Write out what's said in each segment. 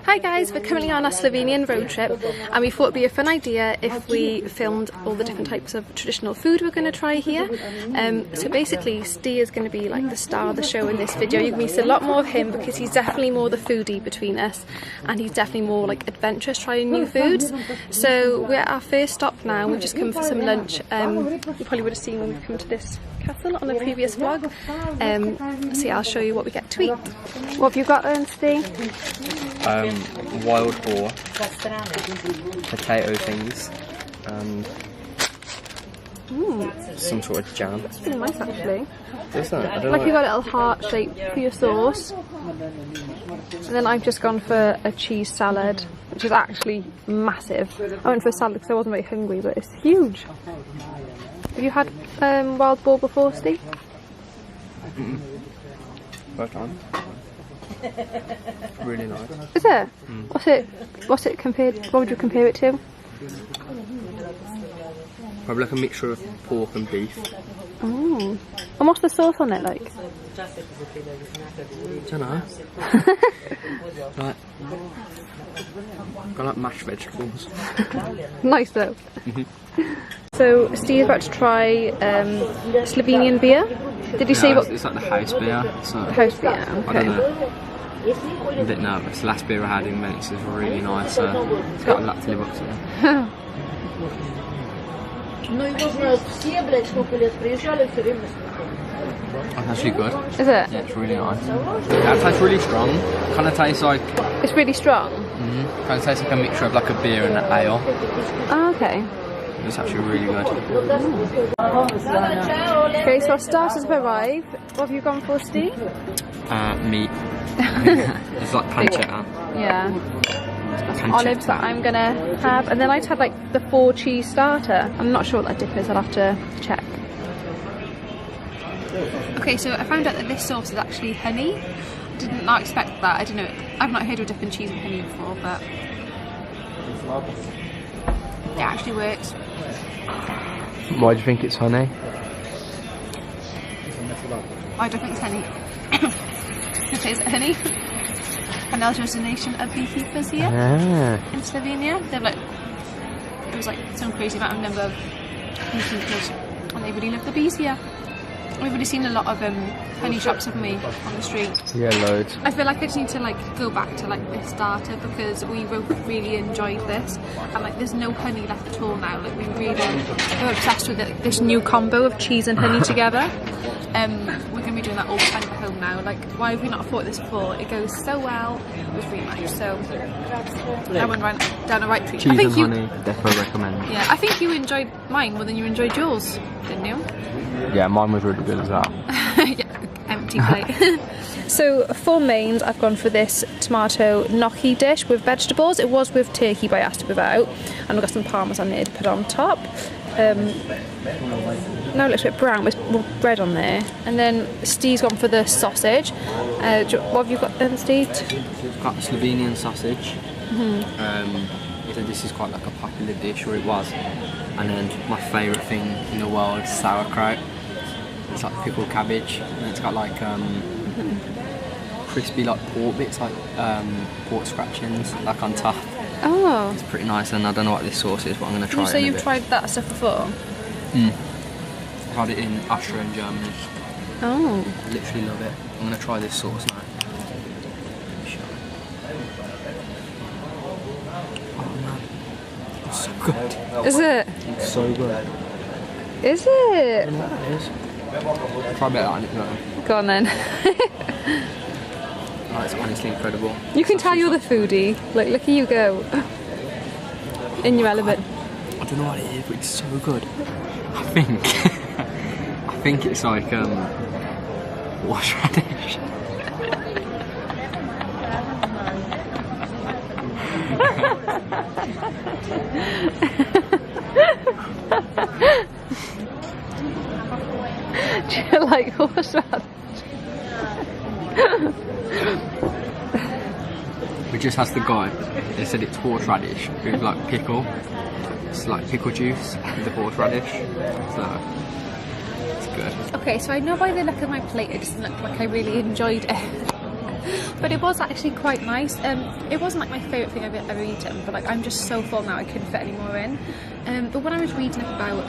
Hi guys, we're currently on our Slovenian road trip and we thought it would be a fun idea if we filmed all the different types of traditional food we're going to try here. So basically Steve is going to be like the star of the show in this video. You're going to see a lot more of him because he's definitely more the foodie between us and he's definitely more like adventurous trying new foods. So we're at our first stop now, we've just come for some lunch. You probably would have seen when we come to this castle on a previous vlog. So yeah, I'll show you what we get to eat. What have you got then, Steve? Wild boar, potato things, and some sort of jam. It's really nice actually. Isn't it? I don't Like know. you've got a little heart shape for your sauce. And then I've just gone for a cheese salad, which is actually massive. I went for a salad because I wasn't very hungry, but it's huge. Have you had wild boar before, Steve? First time. Really nice. Is it? What's it compared? What would you compare it to? Probably like a mixture of pork and beef. Oh. And what's the sauce on it like? Don't know. Got like mashed vegetables. Nice though. So Steve's about to try Slovenian beer. Did you say what? It's like the house beer. So House beer. I don't Okay. know. I'm a bit nervous. The last beer I had in Venice was really nice, so it's got a lot to live up to. That's actually good. Is it? Yeah, it's really nice. Yeah, it tastes really strong. Kind of tastes like. It's really strong. Kind of tastes like a mixture of like a beer and an ale. Oh, okay. It's actually really good. Okay, so our starters have arrived. What have you gone for, Steve? Meat. It's like pancetta. Yeah. Olives that I'm gonna have, and then I just had like the 4 cheese starter. I'm not sure what that dip is. I'll have to check. Okay, so I found out that this sauce is actually honey. I did not expect that. I don't know. I've not heard of dipping cheese in honey before, but it actually works. Why do you think it's honey? I don't think it's honey. Okay, is it honey? And that was a nation of beekeepers here in Slovenia. They've like, it was like some crazy amount of number of beekeepers, and they really love the bees here. We've already seen a lot of honey shops, haven't we, on the street? Yeah, loads. I feel like I just need to like go back to like this starter because we both really enjoyed this, and like there's no honey left at all now. Like we're obsessed with it, this new combo of cheese and honey together. We're going to be doing that all the time at home now. Like, why have we not thought this before? It goes so well. It was really nice. So I went down the right tree. Cheese and honey, definitely recommend. Yeah, I think you enjoyed mine more than you enjoyed yours, didn't you? Yeah, mine was really good as well. Yeah, empty plate. So for mains, I've gone for this tomato gnocchi dish with vegetables. It was with turkey, but I asked it without. And we've got some parmesan there to put on top. Now it looks a bit brown with more bread on there. And then Steve's gone for the sausage. What have you got then, Steve? We've got Slovenian sausage. So this is quite like a popular dish, or it was. And then my favourite thing in the world is sauerkraut. It's like pickled cabbage, and it's got like crispy like pork bits, like pork scratchings, like on top. Oh. It's pretty nice, and I don't know what this sauce is, but I'm going to try it. So you've tried that stuff before? I've had it in Austria and Germany. Oh. I literally love it. I'm going to try this sauce now. Oh man, it's so good. Is it? It's so good. Is it? Yeah, it is. Try a bit of that. Go on then. Oh, it's honestly incredible. You can tell you're the foodie. Like, look at you go. In your element. I don't know what it is, but it's so good. I think it's like horseradish. Do you like horseradish? We just asked the guy. They said it's horseradish with like pickle. It's like pickle juice with the horseradish. So it's good. Okay, so I know by the look of my plate it doesn't look like I really enjoyed it. but it was actually quite nice. It wasn't like my favourite thing I've ever eaten, but like I'm just so full now I couldn't fit any more in. But when I was reading about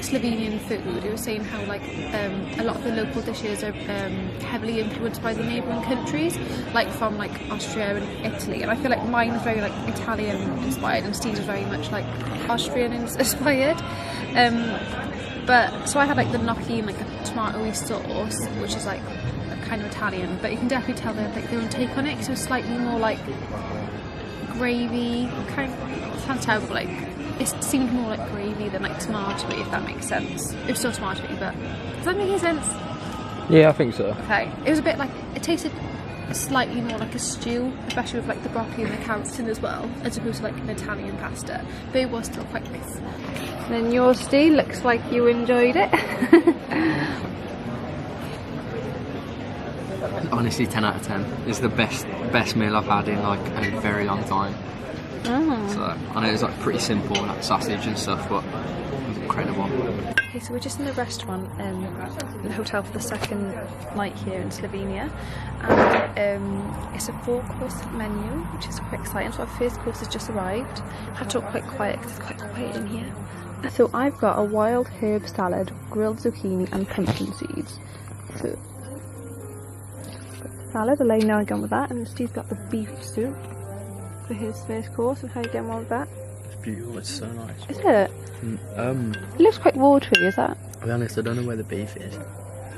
Slovenian food, it was saying how like a lot of the local dishes are heavily influenced by the neighbouring countries, like from like Austria and Italy, and I feel like mine was very like Italian inspired and Steve's was very much like Austrian inspired. But so I had like the gnocchi and like a tomatoey sauce, which is like kind of Italian, but you can definitely tell they have like their own take on it, because it was slightly more like gravy, kind of, it sounds terrible, like it seemed more like gravy than like tomatoey, if that makes sense. It was still tomatoey, but does that make any sense? Yeah, I think so. Okay, it was a bit like, it tasted slightly more like a stew, especially with like the broccoli and the carrots in as well, as opposed to like an Italian pasta, but it was still quite nice. And then yours, Steve, looks like you enjoyed it. Honestly, 10 out of 10. It's the best meal I've had in like a very long time. Oh. So I know it's like pretty simple, like sausage and stuff, but it was incredible. Okay, so we're just in the restaurant in the hotel for the second night here in Slovenia, and it's a 4-course menu, which is quite exciting. So our first course has just arrived. I have to talk quite quiet because it's quite quiet in here. So I've got a wild herb salad, grilled zucchini and pumpkin seeds. So salad, Elaine now gone with that, and Steve's got the beef soup for his first course. And how are you getting on with that? It's beautiful, it's so nice. Is it? It looks quite watery, is that? I'll be honest, I don't know where the beef is.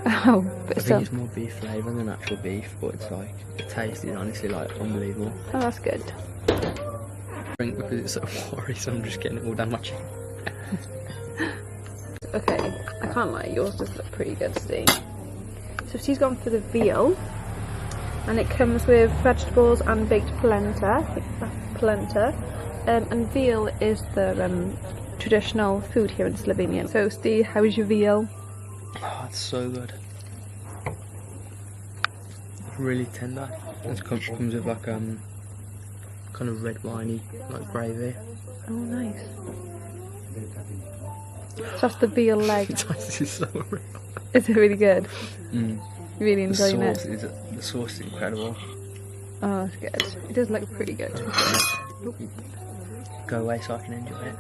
Oh, but I still. think it's more beef flavour than actual beef, but it's like, the taste is honestly like unbelievable. Oh, that's good. I think because it's so watery, so I'm just getting it all down my chin. Okay, I can't lie, yours does look pretty good, Steve. So she's gone for the veal, and it comes with vegetables and baked polenta. And veal is the traditional food here in Slovenia. So Steve, how is your veal? Oh, it's so good. It's really tender. It comes with like kind of red winey like gravy. Oh, nice. So that's the veal leg. This is so real. Is it really good? Mm. You really enjoying it? The sauce is incredible. Oh, that's good. It does look pretty good. Go away so I can enjoy it.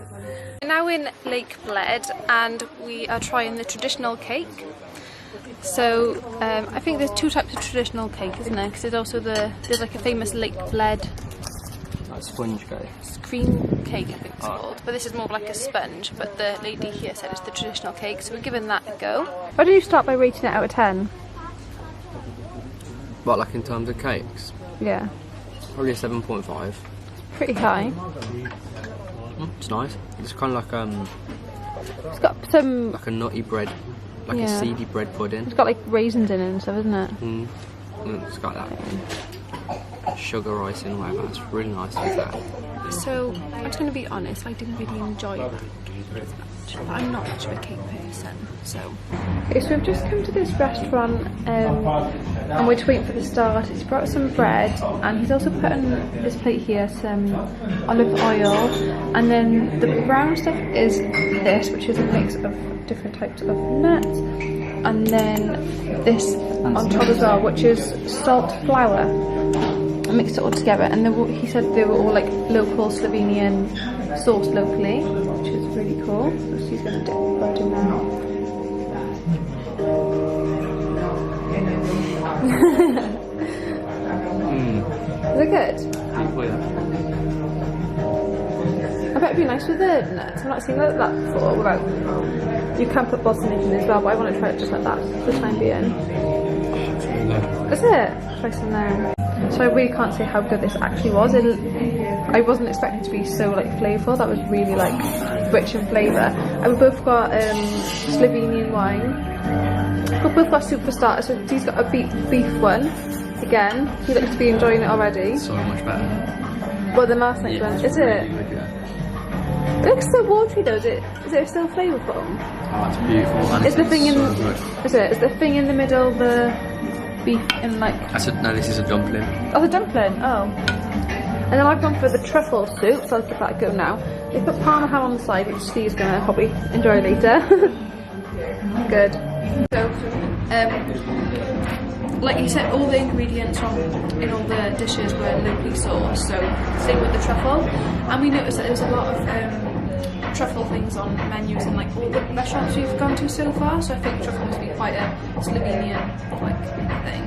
We're now in Lake Bled, and we are trying the traditional cake. So I think there's 2 types of traditional cake, isn't there? Because there's like a famous Lake Bled Sponge cake. cream cake, I think it's called. But this is more like a sponge. But the lady here said it's the traditional cake, so we're giving that a go. Why don't you start by rating it out of 10? What, like in terms of cakes? Yeah. Probably a 7.5. Pretty high. It's nice. It's kind of like It's got some. like a nutty bread, like a seedy bread pudding. It's got like raisins in it and stuff, isn't it? It's got that sugar icing or whatever. It's really nice with that. So I'm just going to be honest. I didn't really enjoy that cake as much. But I'm not much of a cake person, so. Okay, so we've just come to this restaurant, and we're just waiting for the start. He's brought some bread, and he's also put on this plate here some olive oil, and then the brown stuff is this, which is a mix of different types of nuts, and then this on top as well, which is salt flour. I mixed it all together, and he said they were all like local Slovenian, sourced locally, which is really cool. So she's going to dip the bread in now. Is it good? I bet it'd be nice with the nuts. I've not seen that before. Without, you can put balsamic in as well, but I want to try it just like that for the time being. Is it? Try some now. So I really can't say how good this actually was. I wasn't expecting it to be so like flavourful. That was really like rich in flavour. And we both got Slovenian wine. We've both got soup for starters. So he's got a beef one. Again, he looks to be enjoying it already. So much better. Well, the last night's one, is it? It looks so watery though. Is it still flavourful? Oh, it's beautiful. And is the thing in? So is it? Is the thing in the middle the beef in like? No, this is a dumpling. Oh, the dumpling. Oh. And then I've gone for the truffle soup, so I'll give that a go now. They put parma ham on the side, which Steve's gonna probably enjoy later. Good. So, like you said, all the ingredients in all the dishes were locally sourced, so same with the truffle. And we noticed that there was a lot of truffle things on menus in like all the restaurants we've gone to so far, so I think truffle must be quite a Slovenian like thing.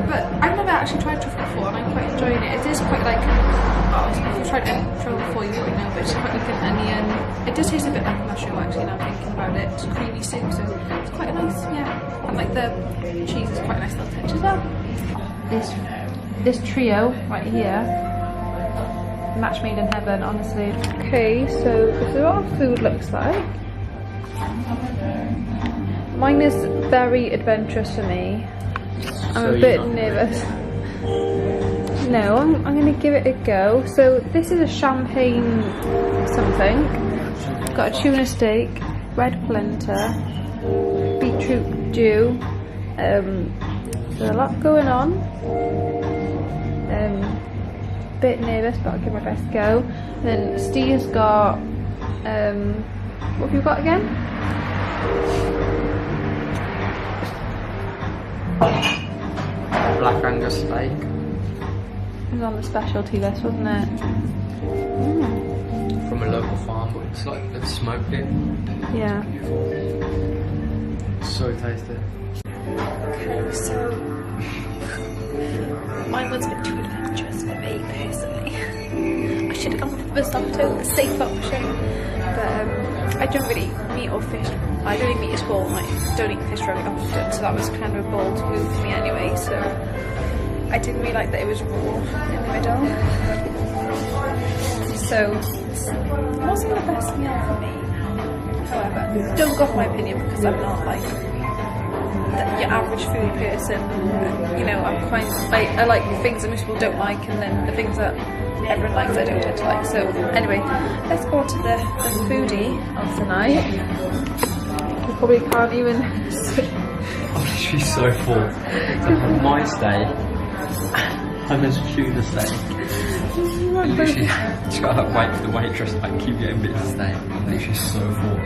But I've never actually tried truffle before and I'm quite enjoying it. It is quite like, well, if you've tried truffle before you probably know, but it's quite like an onion. It does taste a bit like a mushroom actually now I'm thinking about it. It's creamy soup, so it's quite nice, yeah. And like the cheese is quite a nice little touch as well. This trio right here, match made in heaven, honestly. Okay, so this is what our food looks like. Mine is very adventurous for me. I'm a bit nervous. No, I'm going to give it a go. So this is a champagne something. Got a tuna steak, red polenta, beetroot stew. There's a lot going on. Bit nervous, but I'll give my best go. And then Steve's got what have you got again? Black Angus steak. It was on the specialty list, wasn't it? From a local farm, but it's like they've smoked it. Yeah. It's so tasty. Okay, so mine was a bit too adventurous for me personally. I should have gone for the risotto, the safe option. But I don't really meat or fish. I don't eat meat at all. I don't eat fish very often, so that was kind of a bold move for me anyway. So I didn't really like that it was raw in the middle. So it wasn't the best meal for me. However, don't go off my opinion because I'm not like your average food person. You know, I'm quite I like things that most people don't like, and then the things that everyone likes I don't tend to like. So anyway, let's go on to the foodie of the night. You probably can't even. I'm literally so full. So on my steak, I'm a tuna steak. You literally just gotta like, wait for the waitress to like keep getting bits of steak. I'm literally so full.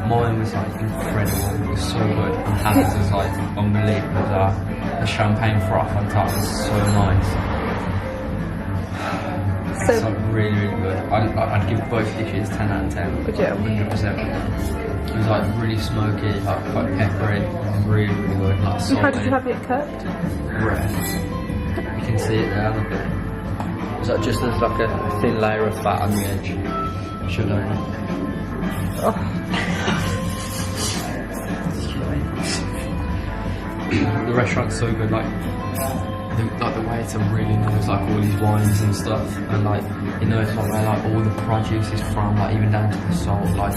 Mine was like incredible. It was so good. And Hannah's was like unbelievable. The champagne froth on top was so nice. It's like really, really good. I'd give both dishes 10 out of 10. Would you? 100%. It was like really smoky, like quite peppery, really, really good. Like And how did you have it cooked? Red. You can see it there, look at it. It's like just there's like a thin layer of fat on the edge. Sugar. Oh. The restaurant's so good, like the waiter really knows like all these wines and stuff, and like he knows like where like all the produce is from, like even down to the salt, like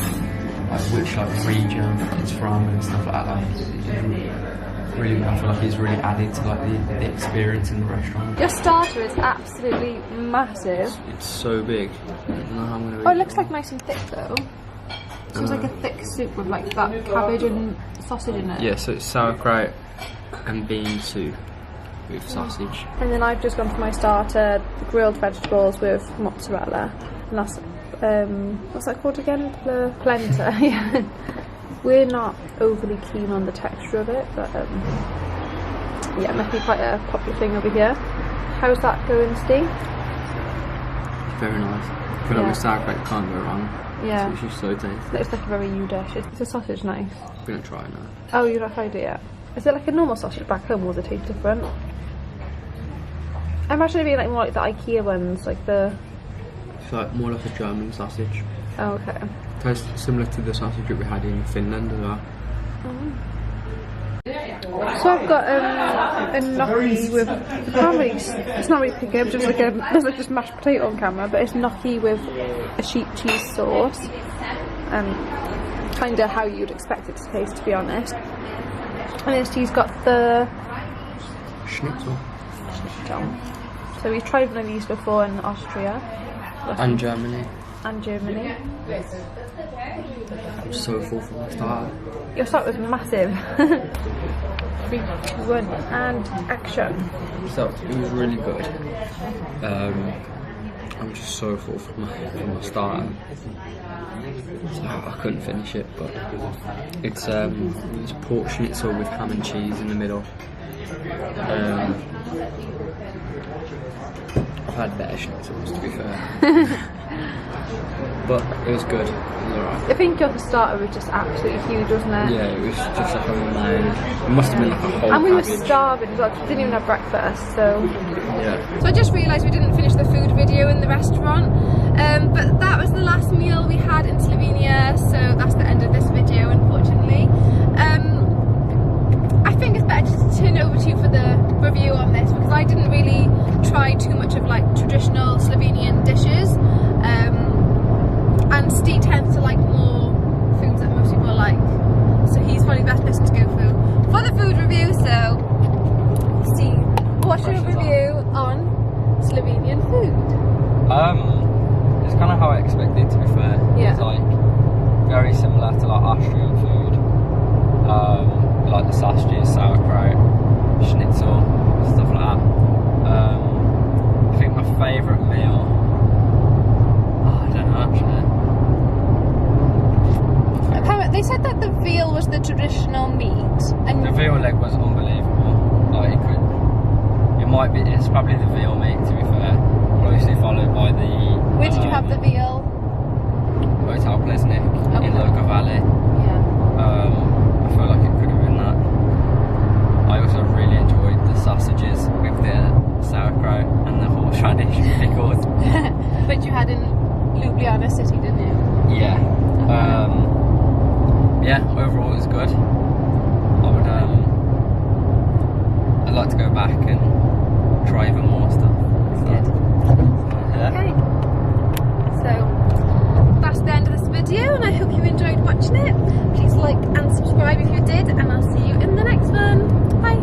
which like region it's from and stuff like that. Like it's really, I feel like he's really added to like the experience in the restaurant. Your starter is absolutely massive. It's so big. I don't know how I'm gonna. Oh, it looks like nice and thick though. So it's like a thick soup with like that cabbage and sausage in it. Yeah, so it's sauerkraut and bean soup with sausage. And then I've just gone for my starter, grilled vegetables with mozzarella. And that's, what's that called again? Polenta. Yeah. We're not overly keen on the texture of it, but yeah, it must be quite a popular thing over here. How's that going, Steve? Very nice. I feel like with sauerkraut you can't go wrong. Yeah. It's just so tasty. Looks like a very you dish. Is the sausage nice? I'm gonna try it now. Oh, you've not tried it yet? Is it like a normal sausage back home, or does it taste different? I imagine it being like more like the IKEA ones, like the... It's like more like a German sausage. Oh, okay. Tastes similar to the sausage that we had in Finland as well. So I've got a gnocchi with, it's not really picky, just like there's like just mashed potato on camera, but it's gnocchi with a sheep cheese sauce. Kind of how you'd expect it to taste, to be honest. And then Steve's got the Schnitzel. So we've tried one of these before in Austria. And Germany. And Germany. I'm so full from the start. Your start was massive. 3, 2, 1, and action. So it was really good. I'm just so full from the start. So I couldn't finish it, but it's pork schnitzel with ham and cheese in the middle, I've had better schnitzels, to be fair. But it was good. It was alright. I think your starter was just absolutely huge, wasn't it? Yeah, it was just like a main. It must have been like a whole And we were cabbage. starving as well, 'cause we didn't even have breakfast, so... Yeah. So I just realised we didn't finish the food video in the restaurant, but that was the last meal we had in Slovenia, so that's the end of this video, unfortunately. I think it's better just to turn over to you for the review on this, because I didn't really try too much of like traditional Slovenian dishes, and Steve tends to like more foods that most people like, so he's probably the best person to go for the food review. So Steve, what's your review on Slovenian food? It's kind of how I expected, to be fair. Yeah. It's like very similar to like Austrian food. Like the sausages, sauerkraut, schnitzel, stuff like that. I think my favourite meal, I don't know actually. They said that the veal was the traditional meat, and The veal leg was unbelievable. Like it's probably the veal meat, to be fair. Closely followed by the. where did you have the veal? Hotel Plesnik Okay. in Loka Valley. Yeah. I feel like it could have been that. I also really enjoyed the sausages with the sauerkraut and the horseradish pickles. Which you had in Ljubljana city, didn't you? Yeah. Yeah, overall it was good. I'd like to go back and try even more stuff. Good. Yeah. Okay. So that's the end of this video, and I hope you enjoyed watching it. Please like and subscribe if you did, and I'll see you in the next one. Bye.